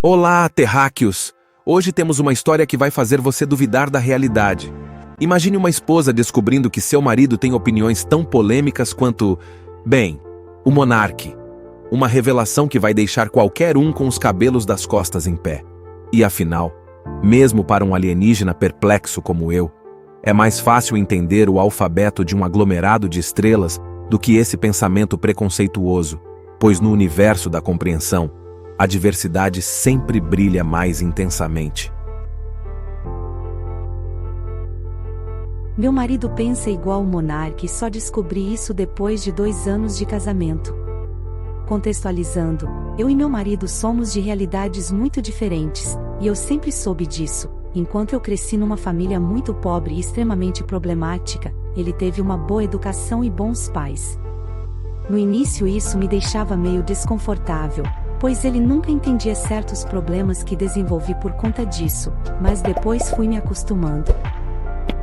Olá, terráqueos! Hoje temos uma história que vai fazer você duvidar da realidade. Imagine uma esposa descobrindo que seu marido tem opiniões tão polêmicas quanto, bem, o monarque. Uma revelação que vai deixar qualquer um com os cabelos das costas em pé. E afinal, mesmo para um alienígena perplexo como eu, é mais fácil entender o alfabeto de um aglomerado de estrelas do que esse pensamento preconceituoso, pois no universo da compreensão, a diversidade sempre brilha mais intensamente. Meu marido pensa igual o monarca e só descobri isso depois de 2 anos de casamento. Contextualizando, eu e meu marido somos de realidades muito diferentes, e eu sempre soube disso. Enquanto eu cresci numa família muito pobre e extremamente problemática, ele teve uma boa educação e bons pais. No início isso me deixava meio desconfortável, pois ele nunca entendia certos problemas que desenvolvi por conta disso, mas depois fui me acostumando.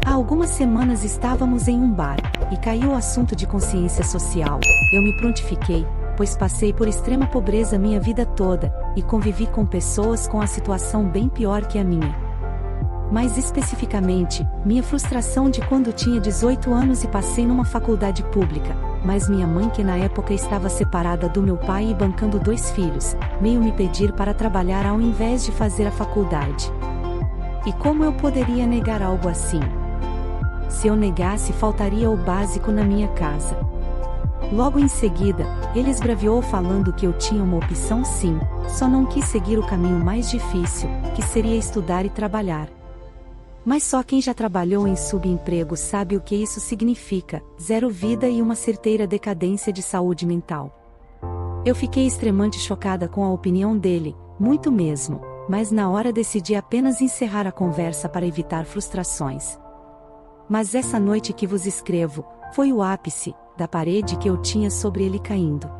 Há algumas semanas estávamos em um bar, e caiu o assunto de consciência social. Eu me prontifiquei, pois passei por extrema pobreza minha vida toda, e convivi com pessoas com a situação bem pior que a minha. Mais especificamente, minha frustração de quando tinha 18 anos e passei numa faculdade pública, mas minha mãe, que na época estava separada do meu pai e bancando 2 filhos, veio me pedir para trabalhar ao invés de fazer a faculdade. E como eu poderia negar algo assim? Se eu negasse, faltaria o básico na minha casa. Logo em seguida, ele esbraviou falando que eu tinha uma opção sim, só não quis seguir o caminho mais difícil, que seria estudar e trabalhar. Mas só quem já trabalhou em subemprego sabe o que isso significa: 0 vida e uma certeira decadência de saúde mental. Eu fiquei extremamente chocada com a opinião dele, muito mesmo, mas na hora decidi apenas encerrar a conversa para evitar frustrações. Mas essa noite que vos escrevo, foi o ápice da parede que eu tinha sobre ele caindo.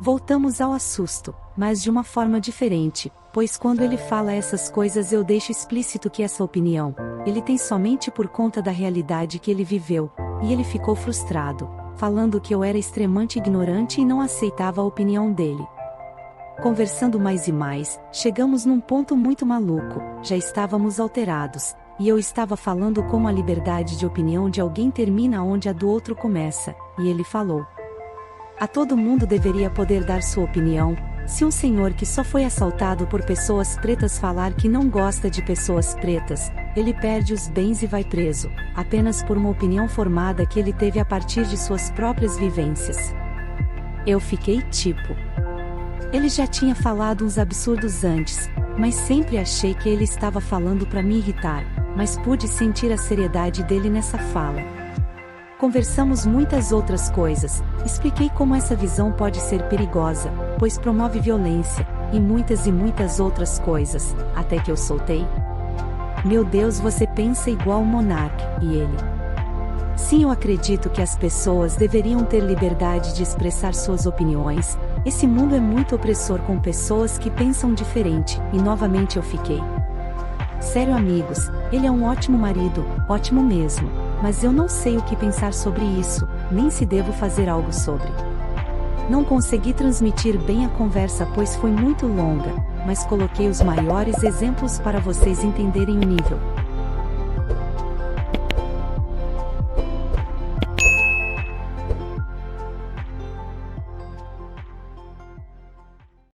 Voltamos ao assunto, mas de uma forma diferente, pois quando ele fala essas coisas eu deixo explícito que essa opinião, ele tem somente por conta da realidade que ele viveu, e ele ficou frustrado, falando que eu era extremamente ignorante e não aceitava a opinião dele. Conversando mais e mais, chegamos num ponto muito maluco, já estávamos alterados, e eu estava falando como a liberdade de opinião de alguém termina onde a do outro começa, e ele falou: a todo mundo deveria poder dar sua opinião. Se um senhor que só foi assaltado por pessoas pretas falar que não gosta de pessoas pretas, ele perde os bens e vai preso, apenas por uma opinião formada que ele teve a partir de suas próprias vivências. Eu fiquei tipo... Ele já tinha falado uns absurdos antes, mas sempre achei que ele estava falando para me irritar, mas pude sentir a seriedade dele nessa fala. Conversamos muitas outras coisas, expliquei como essa visão pode ser perigosa, pois promove violência, e muitas outras coisas, até que eu soltei: meu Deus, você pensa igual o monarca, e ele: sim, eu acredito que as pessoas deveriam ter liberdade de expressar suas opiniões, esse mundo é muito opressor com pessoas que pensam diferente, e novamente eu fiquei: sério amigos, ele é um ótimo marido, ótimo mesmo, mas eu não sei o que pensar sobre isso, nem se devo fazer algo sobre. Não consegui transmitir bem a conversa pois foi muito longa, mas coloquei os maiores exemplos para vocês entenderem o nível.